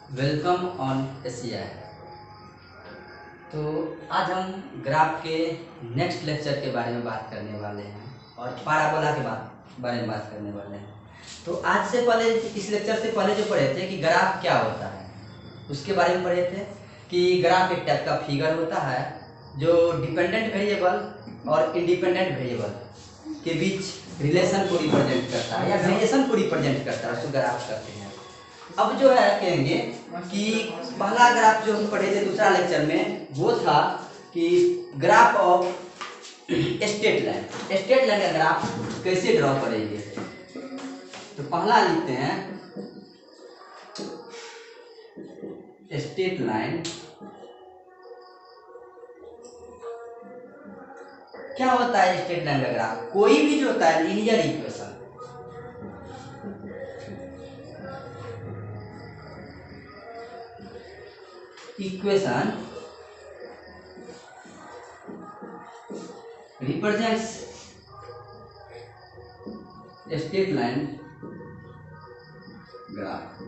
Welcome on Asia. तो आज हम ग्राफ के नेक्स्ट लेक्चर के बारे में बात करने वाले हैं और पैराबोला के बारे में बात करने वाले हैं। तो आज से पहले इस लेक्चर से पहले जो पढ़े थे कि ग्राफ क्या होता है उसके बारे में पढ़े थे कि ग्राफ एक टाइप का फिगर होता है जो डिपेंडेंट वेरिएबल और इंडिपेंडेंट वेरिएबल के बीच रिलेशन को रिप्रेजेंट करता है या वेरिएशन को रिप्रेजेंट करता है, उसको ग्राफ कहते हैं। अब जो है कहेंगे कि पहला ग्राफ जो हम पढ़े थे दूसरा लेक्चर में वो था कि graph of straight line. Straight line का ग्राफ कैसे ड्रॉ करेंगे। तो पहला लिखते हैं स्ट्रेट लाइन। क्या होता है स्ट्रेट लाइन का ग्राफ? कोई भी जो होता है linear equation, represents straight line graph।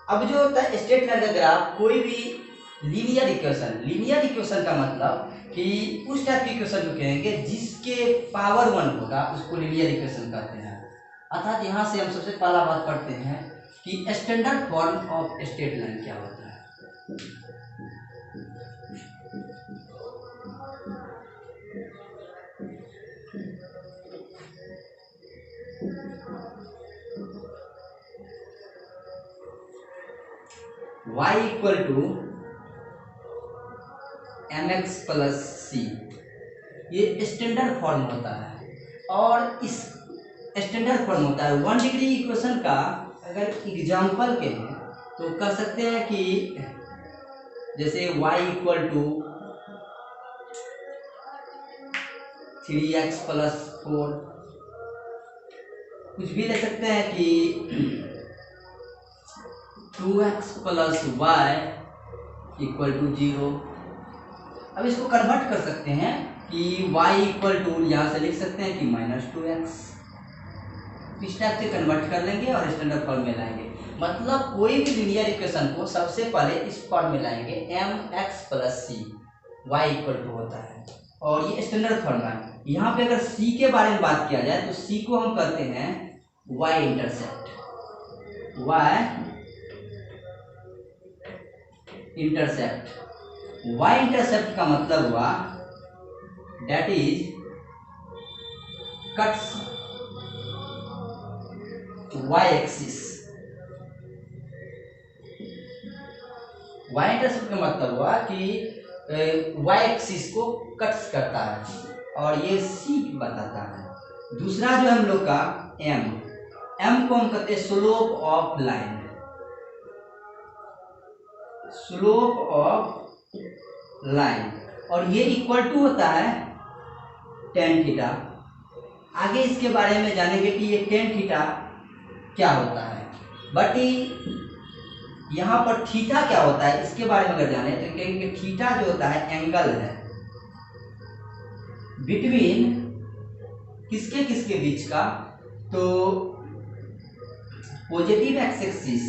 अब जो होता है स्ट्रेट लाइन का ग्राफ कोई भी लीनियर इक्वेशन का मतलब कि उस टाइप की इक्वेशन को कहेंगे जिसके पावर 1 होगा उसको लीनियर इक्वेशन कहते हैं। अर्थात यहाँ से हम सबसे पहला बात पढ़ते हैं कि standard form of straight line क्या होता है। y equal to mx plus c, ये स्टैंडर्ड फॉर्म होता है। और इस स्टैंडर्ड फॉर्म होता है 1 डिग्री इक्वेशन का। अगर एग्जाम्पल के हैं तो कह सकते हैं कि जैसे y equal to 3x plus 4, कुछ भी ले सकते हैं कि 2x plus Y equal to 0। अब इसको कन्वर्ट कर सकते हैं कि y इक्वल टू यहाँ से लिख सकते हैं कि -2x। इस टाइप से कन्वर्ट कर लेंगे और स्टैंडर्ड फॉर्म में लाएंगे। मतलब कोई भी लीनियर इक्वेशन को सबसे पहले इस फॉर्म में लाएंगे mx plus c, y equal to होता है और ये स्टैंडर्ड फॉर्म है। यहाँ पे अगर c के बारे में बात किया जाए तो c को हम कहते हैं y इंटरसेप्ट। y इंटरसेप्ट का मतलब हुआ that is cuts y axis. y intercept का मतलब हुआ कि y एक्सिस को कट्स करता है और ये c बताता है। दूसरा जो हम लोग का m को हम कहते हैं स्लोप ऑफ लाइन। और ये इक्वल टू होता है tan थीटा। आगे इसके बारे में जानेंगे कि ये tan थीटा क्या होता है, बट यहाँ पर थीटा क्या होता है इसके बारे में अगर जाने तो कहेंगे कि थीटा जो होता है एंगल है बिटवीन किसके किसके बीच का। तो positive x axis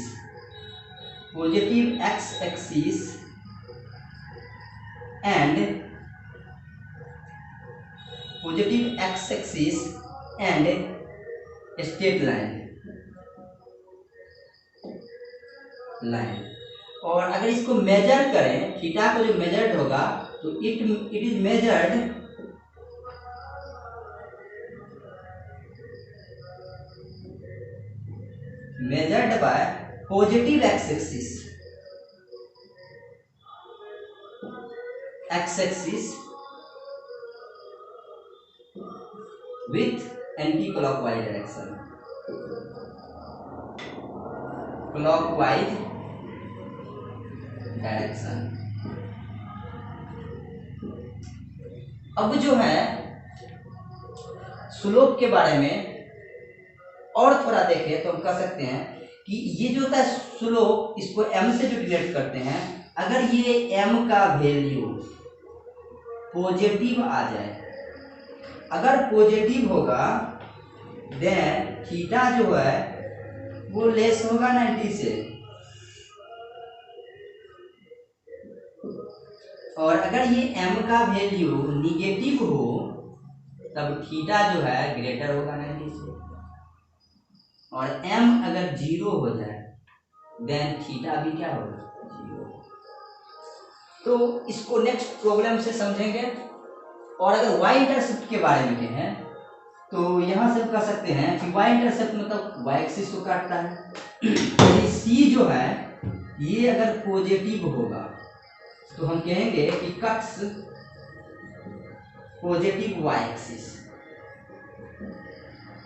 and straight line. और अगर इसको मेजर करें, थीटा को जो मेजर्ड होगा तो it is measured by positive x axis with anti-clockwise direction। अब जो है स्लोप के बारे में और थोड़ा देखें तो हम कह सकते हैं कि ये जो होता है स्लोप, इसको m से जो डिनोट करते हैं। अगर ये m का वैल्यू पॉजिटिव आ जाए, अगर पॉजिटिव होगा देन थीटा जो है वो लेस होगा 90 से। और अगर ये m का वैल्यू निगेटिव हो तब थीटा जो है ग्रेटर होगा 90 से, और m अगर 0 हो जाए देन थीटा भी क्या होगा 0। तो इसको नेक्स्ट प्रॉब्लम से समझेंगे। और अगर y इंटरसेप्ट के बारे में कहें तो यहाँ से कह सकते हैं कि y इंटरसेप्ट मतलब y एक्सिस को काटता है। यदि c जो है ये अगर पॉजिटिव होगा तो हम कहेंगे कि कट्स पॉजिटिव y एक्सिस,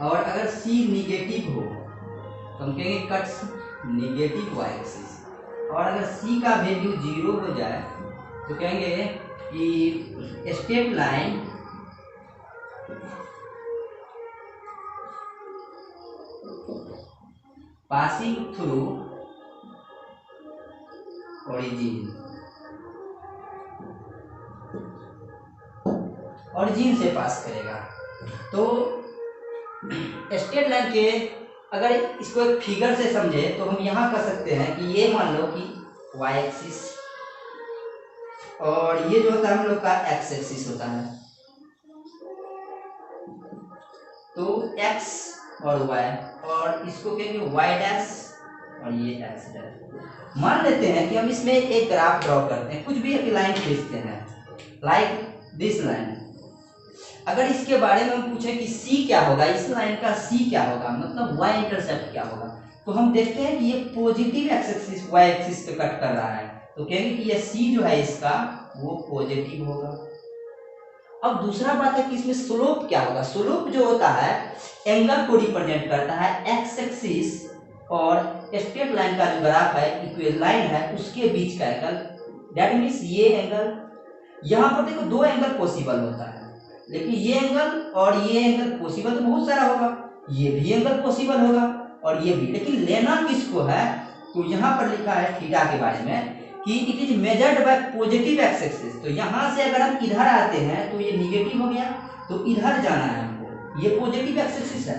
और अगर c निगेटिव हो तो हम कहेंगे कट्स निगेटिव y एक्सिस। और अगर c का वैल्यू 0 हो जाए तो कहेंगे कि step line passing through origin से पास करेगा। तो स्ट्रेट लाइन के अगर इसको एक फिगर से समझे तो हम यहाँ कर सकते हैं कि ये मान लो कि y एक्सिस और ये जो होता है हम लोग का x एक्सिस होता है। तो x और y, और इसको कहेंगे y डैश और ये x डैश। मान लेते हैं कि हम इसमें एक ग्राफ ड्रॉ करते हैं, कुछ भी एक लाइन खींचते हैं लाइक दिस लाइन। अगर इसके बारे में हम पूछें कि c क्या होगा, इस लाइन का c क्या होगा, मतलब y इंटरसेप्ट क्या होगा, तो हम देखते हैं कि ये positive x axis y axis पे कट कर रहा है, तो कहेंगे कि ये c जो है इसका वो पॉजिटिव होगा। अब दूसरा बात है कि इसमें स्लोप क्या होगा। स्लोप जो होता है एंगल को रिप्रेजेंट करता है, x एक्सिस और स्ट्रेट लाइन का जो ग्राफ है इक्वल लाइन है उसके बीच का एंगल। दैट मीन्स ये एंगल, यहाँ पर देखो दो एंगल पॉसिबल होता है, लेकिन ये एंगल और ये एंगल पॉसिबल तो बहुत सारा होगा, ये भी एंगल पॉसिबल होगा और ये भी, लेकिन लेना किसको है। तो यहाँ पर लिखा है थीटा के बारे में कि it is measured by positive x axis. तो यहाँ से अगर हम इधर आते हैं तो ये निगेटिव हो गया, तो इधर जाना है हमको, ये पॉजिटिव एक्स एक्सिस है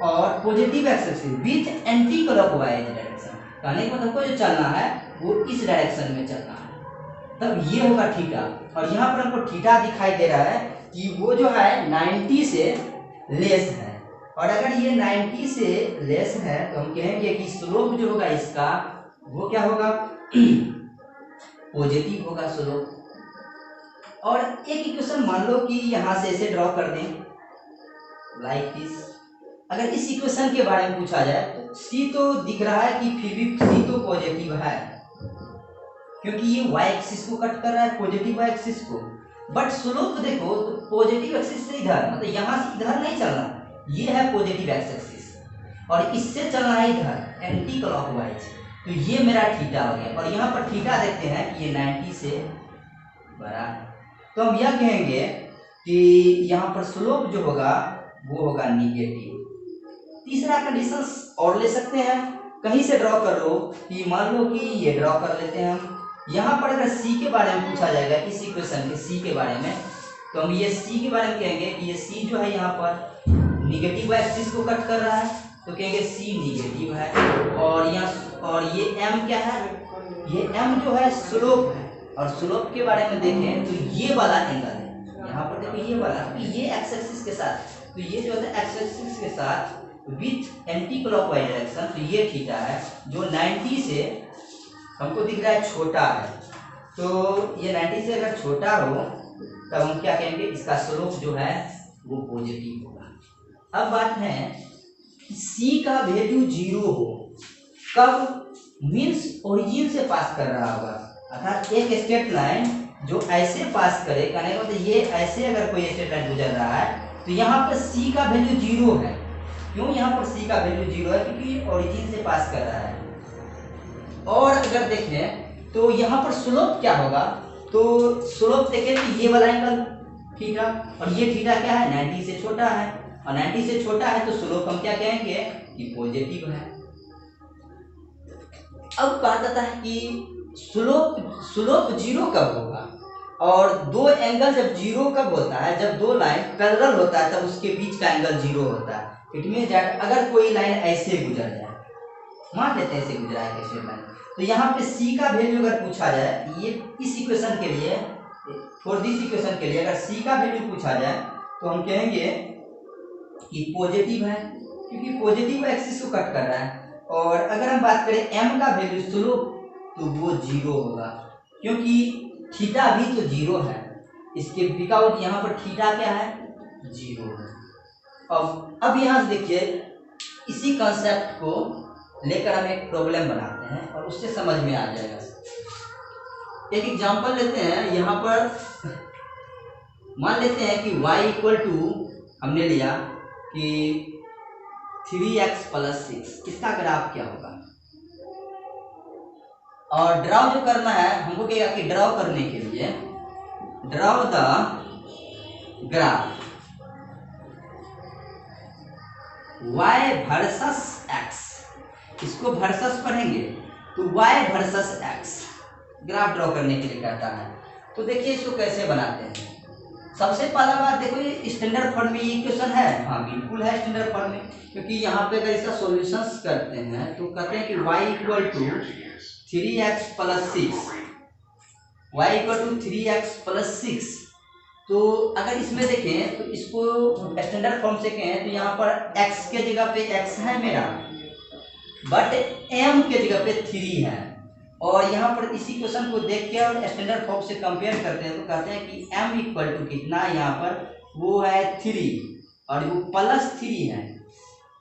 और positive x axis with anti clockwise direction, कहने का मतलब को जो चलना है वो इस डायरेक्शन में चलना है, तब ये होगा थीटा। और यहाँ पर हमको थीटा दिखाई दे रहा है कि वो जो है 90 से लेस है, और अगर ये 90 से लेस है तो हम कहेंगे कि स्लोप जो होगा इसका वो क्या होगा पॉजिटिव होगा स्लोप। और एक इक्वेशन मान लो कि यहाँ से ऐसे ड्रॉ कर दें लाइक दिस। अगर इस इक्वेशन के बारे में पूछा जाए तो c तो दिख रहा है कि फिर भी c तो पॉजिटिव है क्योंकि ये y एक्सिस को कट कर रहा है, पॉजिटिव y एक्सिस को। बट स्लोप देखो तो पॉजिटिव एक्सिस से इधर, मतलब यहाँ से इधर नहीं चलना, ये है पॉजिटिव एक्स एक्सिस और इससे चलना है इधर एंटी क्लॉकवाइज, तो ये मेरा थीटा हो गया। और यहाँ पर थीटा देखते हैं कि ये 90 से बड़ा है, तो हम यह कहेंगे कि यहाँ पर स्लोप जो होगा वो होगा निगेटिव। तीसरा कंडीशन और ले सकते हैं, कहीं से ड्रॉ कर लो कि मान लो कि ये ड्रॉ कर लेते हैं हम। यहाँ पर अगर c के बारे में पूछा जाएगा इस इक्वेशन के c के बारे में, तो हम ये c के बारे में कहेंगे कि ये c जो है यहाँ पर निगेटिव एक्सिस को कट कर रहा है, तो कहेंगे c निगेटिव है। और यहाँ और ये m क्या है, ये m जो है स्लोप है, और स्लोप के बारे में देखें तो ये वाला एंगल है, यहाँ पर देखो ये वाला, ये एक्स एक्सिस के साथ, तो ये जो है एक्स एक्सिस के साथ विथ एंटी क्लॉकवाइज डायरेक्शन, तो ये थीटा है जो 90 से हमको दिख रहा है छोटा है। तो ये 90 से अगर छोटा हो तब हम क्या कहेंगे, इसका स्लोप जो है वो पॉजिटिव होगा। अब बात है c का वैल्यू 0 हो, कब, मीन्स ओरिजिन से पास कर रहा होगा, अर्थात एक स्ट्रेट लाइन जो ऐसे पास करे, कहने का मतलब ये ऐसे अगर कोई स्ट्रेट लाइन गुजर रहा है तो यहाँ पर c का वैल्यू 0 है। क्यों यहाँ पर c का वैल्यू 0 है, क्योंकि ओरिजिन से पास कर रहा है। और अगर देखें तो यहाँ पर स्लोप क्या होगा, तो स्लोप देखें तो ये वाला एंगल थीटा, और ये थीटा क्या है 90 से छोटा है, और 90 से छोटा है तो स्लोप हम क्या कहेंगे कि पॉजिटिव है। अब बात आता है कि स्लोप 0 कब होगा, और दो एंगल जब 0 कब होता है, जब दो लाइन पैरेलल होता है तब उसके बीच का एंगल 0 होता है। इट मींस दैट अगर कोई लाइन ऐसे गुजर जाए मान लेते हैं इसे गुजरा है स्ट्रेट लाइन। तो यहाँ पे सी का वैल्यू अगर पूछा जाए, ये इस इक्वेशन के लिए, फॉर दिस इक्वेशन के लिए अगर सी का वैल्यू पूछा जाए तो हम कहेंगे कि पॉजिटिव है, क्योंकि पॉजिटिव एक्सिस को कट कर रहा है। और अगर हम बात करें एम का वैल्यू स्लोप, तो वो 0 होगा, क्योंकि थीटा भी तो 0 है इसके, विदाउट यहाँ पर थीटा क्या है, 0 है। अब यहाँ से देखिए, इसी कंसेप्ट को लेकर हम एक प्रॉब्लम बनाते हैं और उससे समझ में आ जाएगा। एक एग्जांपल लेते हैं, यहाँ पर मान लेते हैं कि y इक्वल टू हमने लिया कि 3x + 6, इसका ग्राफ क्या होगा। और ड्रॉ जो करना है हमको क्या कि ड्रॉ करने के लिए draw the graph y versus x, इसको वर्सेस पढ़ेंगे तो y versus x graph draw करने के लिए कहता है। तो देखिए इसको कैसे बनाते हैं। सबसे पहला बात देखो, ये स्टैंडर्ड फॉर्म में इक्वेशन है, हाँ बिल्कुल है स्टैंडर्ड फॉर्म में, क्योंकि यहाँ पे अगर इसका सॉल्यूशंस करते हैं तो कहते हैं कि y equal to 3x + 6, y equal to 3x + 6। तो अगर इसमें देखें तो इसको स्टैंडर्ड फॉर्म से कहें तो यहाँ पर x के जगह पे x है मेरा, बट m के जगह पे 3 है। और यहाँ पर इसी क्वेश्चन को देख के और स्टैंडर्ड फॉर्म से कंपेयर करते हैं तो कहते हैं कि m इक्वल टू कितना, यहाँ पर वो है 3 और वो +3 है।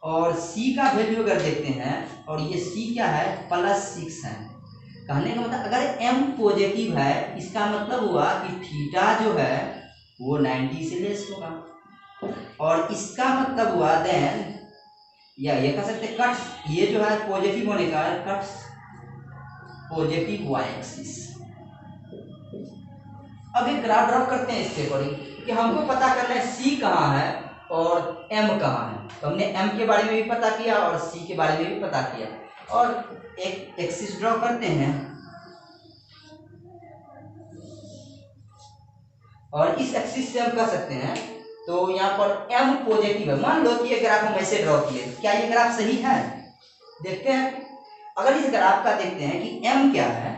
और c का वैल्यू अगर देखते हैं, और ये c क्या है, +6 है। कहने का मतलब अगर m पॉजिटिव है, इसका मतलब हुआ कि थीटा जो है वो 90 से लेस होगा। और इसका मतलब हुआ देन, या ये कह सकते कट, ये जो है पॉजिटिव होने का कट पॉजिटिव y एक्सिस। अब एक ग्राफ ड्रॉ करते हैं इसके अकॉर्डिंग, कि हमको पता करना है c कहाँ है और m कहाँ है। तो हमने m के बारे में भी पता किया और c के बारे में भी पता किया, और एक एक्सिस ड्रॉ करते हैं। और इस एक्सिस से हम कह सकते हैं, तो यहाँ पर m पॉजिटिव है। मान लो कि ये ग्राफ हम ऐसे ड्रॉ किए, क्या ये ग्राफ सही है, देखते हैं। अगर इस ग्राफ का देखते हैं कि m क्या है,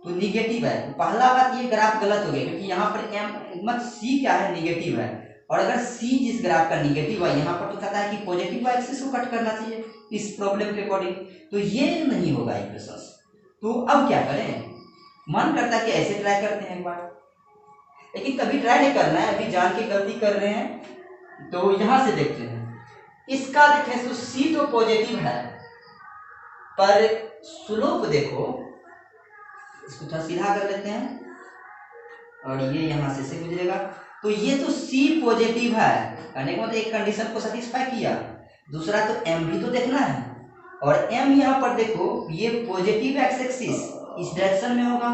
तो निगेटिव है। तो पहला बात ये ग्राफ गलत हो गया, क्योंकि यहाँ पर m मत c क्या है, निगेटिव है। और अगर c जिस ग्राफ का निगेटिव है, यहाँ पर तो कहता है कि पॉजिटिव एक्सिस को कट करना चाहिए इस प्रॉब्लम के अकॉर्डिंग, तो ये नहीं होगा इक्वेशन। तो अब क्या करें, मन करता है कि ऐसे ट्राई करते हैं एक बार, लेकिन कभी ट्राई नहीं करना है, अभी जान के गलती कर रहे हैं। तो यहाँ से देखते हैं, इसका देखें तो c तो पॉजिटिव है, पर स्लोप देखो, इसको थोड़ा सीधा कर लेते हैं और ये यहाँ से गुजरेगा। तो ये तो c पॉजिटिव है, कहने का मतलब एक कंडीशन को सेटिस्फाई किया। दूसरा तो m भी तो देखना है, और m यहाँ पर देखो, ये पॉजिटिव एक्स एक्सिस इस डायरेक्शन में होगा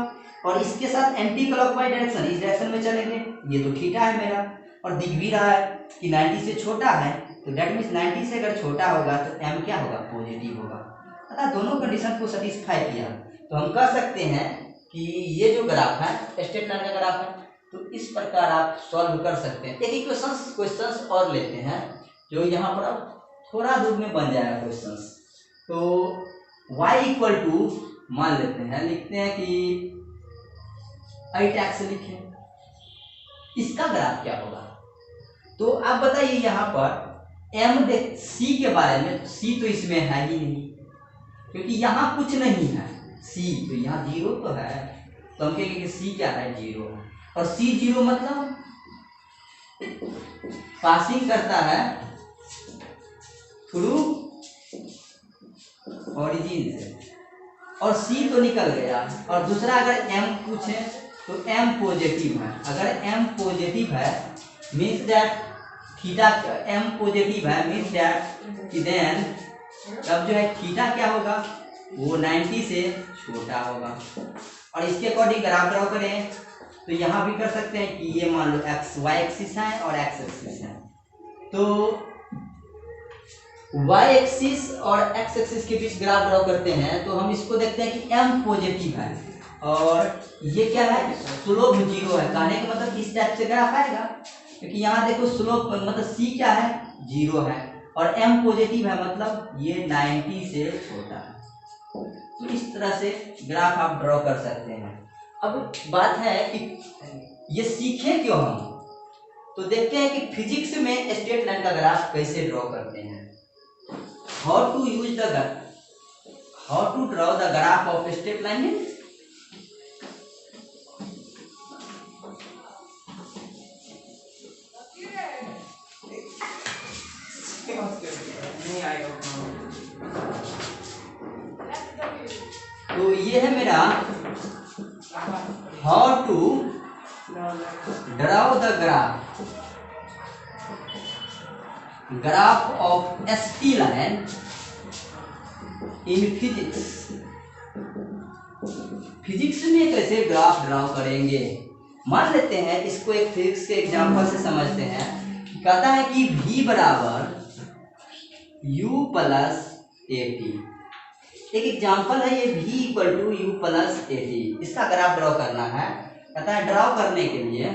और इसके साथ एंटी क्लॉकवाइज डायरेक्शन इस डायरेक्शन में चलेंगे। ये तो थीटा है मेरा, और दिख भी रहा है कि 90 से छोटा है, तो डेट मीन्स 90 से अगर छोटा होगा तो m क्या होगा, पॉजिटिव होगा। अतः दोनों कंडीशन को सेटिस्फाई किया, तो हम कह सकते हैं कि ये जो ग्राफ है स्ट्रेट लाइन का ग्राफ है। तो इस प्रकार आप सॉल्व कर सकते हैं। एक क्वेश्चंस और लेते हैं, जो यहाँ पर अब थोड़ा दूर में बन जाएगा क्वेश्चंस। तो y इक्वल टू मान लेते हैं, लिखते हैं कि 8x लिखें, इसका ग्राफ क्या होगा। तो आप बताइए यहाँ पर m देख c के बारे में, c तो इसमें है ही नहीं, क्योंकि यहाँ कुछ नहीं है, c तो यहाँ 0 तो है, तो हम कहेंगे कि c क्या है, 0 है। और c 0 मतलब पासिंग करता है थ्रू ओरिजिन से, और c तो निकल गया। और दूसरा अगर m पूछे तो m पॉजिटिव है। अगर m पॉजिटिव है means that theta, m positive है मीन्स दैट कि देन तब जो है थीटा क्या होगा, वो 90 से छोटा होगा। और इसके अकॉर्डिंग ग्राफ ड्रॉ करें तो यहाँ भी कर सकते हैं कि ये मान लो एक्स y एक्सिस है और x एक्सिस है। तो y एक्सिस और x एक्सिस के बीच ग्राफ ड्रॉ करते हैं, तो हम इसको देखते हैं कि m पॉजिटिव है और ये क्या है, स्लोप 0 है। कहने का मतलब इस टाइप से ग्राफ आएगा, क्योंकि यहाँ देखो स्लोप मतलब c क्या है, 0 है। और m पॉजिटिव है, मतलब ये 90 से छोटा है। तो इस तरह से ग्राफ आप ड्रॉ कर सकते हैं। अब बात है कि ये सीखे क्यों हम, तो देखते हैं कि फिजिक्स में स्ट्रेट लाइन का ग्राफ कैसे ड्रॉ करते हैं। How to draw the graph of straight line. तो ये है मेरा how to draw the graph of ST line in physics में कैसे ग्राफ ड्रॉ करेंगे। मान लेते हैं इसको एक फिजिक्स के एग्जांपल से समझते हैं। कहता है कि v बराबर u प्लस AT। एक एग्जांपल है ये v equal to u plus AT। इसका ग्राफ ड्रॉ करना है। कहता है ड्रॉ करने के लिए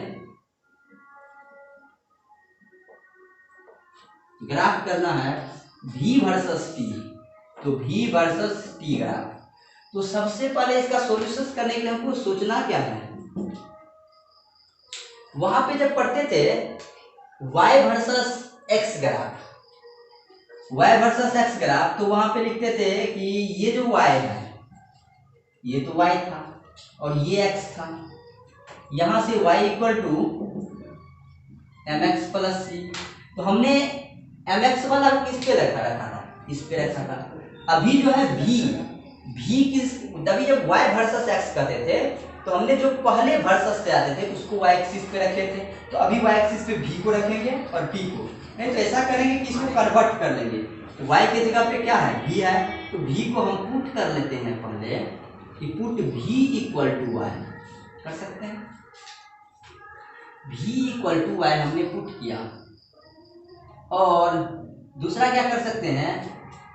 ग्राफ करना है v वर्सेस t। तो v वर्सेस t ग्राफ। तो सबसे पहले इसका सॉल्यूशन करने के लिए हमको सोचना क्या है। वहां पे जब पढ़ते थे y versus x graph, y versus x graph, तो वहां पे लिखते थे कि ये जो y है ये तो y था और ये x था। यहां से y equal to mx plus c। तो हमने mx वाला किस पे रखा था, इस पे रखा था। अभी जो है v किस, तभी जब y वर्सेस x कहते थे तो हमने जो पहले वर्सेस से आते थे उसको y एक्सिस पे रखे थे। तो अभी y एक्सिस पे v को रखेंगे और t को। नहीं तो ऐसा करेंगे कि इसको कन्वर्ट कर लेंगे। तो y के जगह पे क्या है, v है। तो v को हम पुट कर लेते हैं पहले कि put v equal to y कर सकते हैं। v इक्वल टू y हमने पुट किया। और दूसरा क्या कर सकते हैं,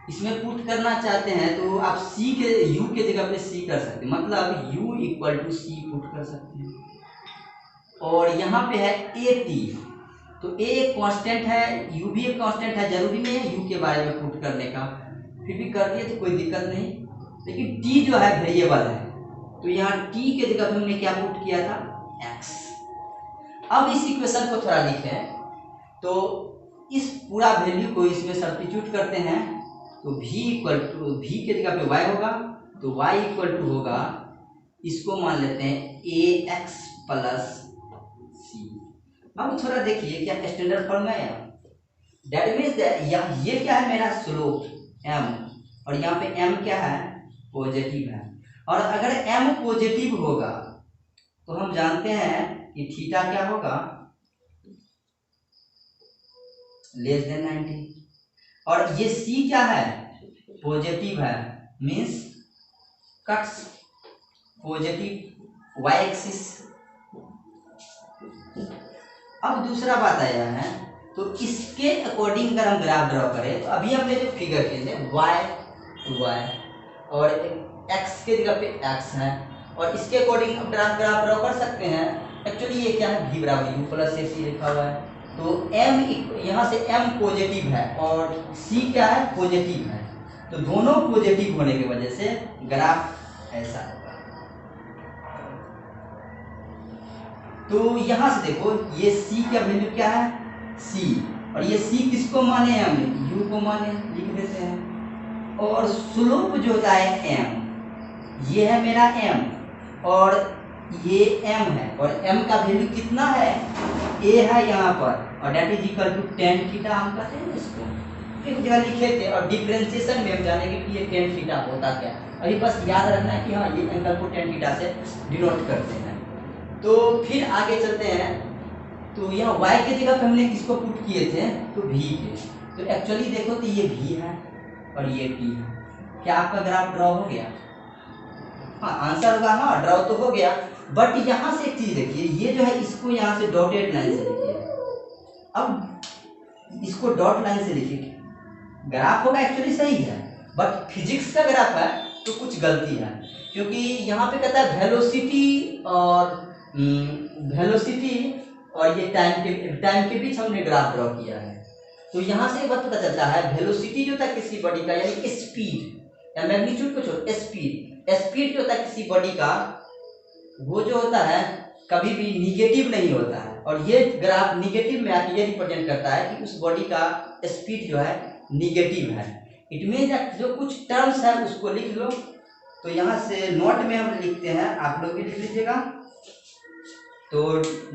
इसमें पुट करना चाहते हैं तो आप c के u के जगह पे c कर सकते हैं, मतलब u equal to c put कर सकते हैं। और यहाँ पे है AT। तो a एक कांस्टेंट है, u भी एक कांस्टेंट है। जरूरी नहीं है u के बारे में पुट करने का, फिर भी कर दिए तो कोई दिक्कत नहीं। लेकिन t जो है वेरिएबल है, तो यहाँ t के जगह पे हमने क्या पुट किया था, x। अब इस इक्वेशन को थोड़ा लिखें तो इस पूरा वैल्यू को इसमें सब्स्टिट्यूट करते हैं। तो v इक्वल टू, v के जगह पे y होगा तो y इक्वल टू होगा, इसको मान लेते हैं ax प्लस c। अब थोड़ा देखिए क्या स्टैंडर्ड फॉर्म है। दैट मीन्स ये क्या है मेरा स्लोप m, और यहाँ पे m क्या है, पॉजिटिव है। और अगर m पॉजिटिव होगा तो हम जानते हैं कि थीटा क्या होगा, लेस देन 90। और ये c क्या है, पॉजिटिव है, means cuts positive y axis. अब दूसरा बात आया है, तो इसके अकॉर्डिंग अगर हम ग्राफ ड्रॉ करें तो अभी हमने जो फिगर किए थे y टू y और x के जगह पे x है, और इसके अकॉर्डिंग हम ग्राफ ड्रॉ कर सकते हैं। एक्चुअली ये क्या है, v बराबर u प्लस ac लिखा हुआ है। तो m यहाँ से m पॉजिटिव है और c क्या है, पॉजिटिव है। तो दोनों पॉजिटिव होने की वजह से ग्राफ ऐसा होगा। तो यहाँ से देखो ये c का वैल्यू क्या है, c, और ये c किसको माने हैं, हमने u को माने, लिख देते हैं। और स्लोप जो होता है m, ये है मेरा m और ये m है, और m का वैल्यू कितना है, a है यहाँ पर, और that is equal to tan theta हम कहते हैं इसको। एक जगह लिखे थे और डिफरेंशिएशन में हम जानेंगे कि ये tan थीटा होता क्या है। अभी बस याद रखना है कि हाँ ये एंगल को tan थीटा से डिनोट करते हैं। तो फिर आगे चलते हैं। तो यहाँ y के जगह पे हमने किसको पुट किए थे, तो v के। तो एक्चुअली देखो तो ये v है और ये t है। क्या आपका ग्राफ ड्रॉ हो गया, हाँ आंसर होगा, हाँ ड्रॉ तो हो गया। बट यहाँ से एक चीज देखिए, ये जो है इसको यहाँ से डॉटेड लाइन से लिखिए। अब इसको डॉट लाइन से लिखिए, ग्राफ होगा एक्चुअली सही है, बट फिजिक्स का ग्राफ है तो कुछ गलती है, क्योंकि यहाँ पे कहता है वेलोसिटी और ये टाइम के बीच हमने ग्राफ ड्रॉ किया है। तो यहाँ से एक बात पता चलता है, वेलोसिटी जो होता है किसी बॉडी का, यानी स्पीड या मैग्नीट्यूड को छोड़, स्पीड जो होता है किसी बॉडी का, वो जो होता है कभी भी निगेटिव नहीं होता है। और ये ग्राफ निगेटिव में आके ये रिप्रेजेंट करता है कि उस बॉडी का स्पीड जो है निगेटिव है। इट मीन जो कुछ टर्म्स है उसको लिख लो। तो यहाँ से नोट में हम लिखते हैं, आप लोग भी लिख लीजिएगा। तो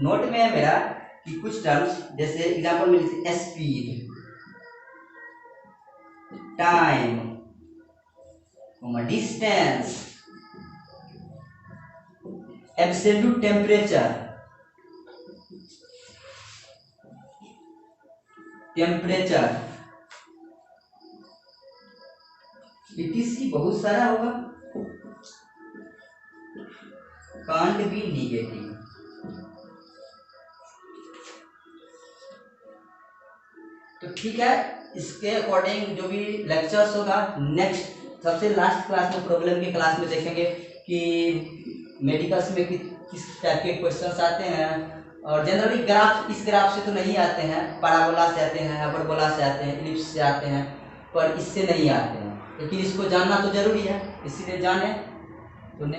नोट में है मेरा कि कुछ टर्म्स, जैसे एग्जांपल में लिखते हैं speed, time, distance, absolute temperature, etc बहुत सारा होगा, कांट बी निगेटिव। तो ठीक है, इसके अकॉर्डिंग जो भी लेक्चर्स होगा नेक्स्ट सबसे लास्ट क्लास में, प्रॉब्लम के क्लास में देखेंगे कि मेडिकल्स में किस टाइप के क्वेश्चंस आते हैं। और जनरली ग्राफ, इस ग्राफ से तो नहीं आते हैं, पैराबोला से आते हैं, हाइपरबोला से आते हैं, इलिप्स से आते हैं, पर इससे नहीं आते हैं। लेकिन इसको जानना तो जरूरी है, इसीलिए जाने।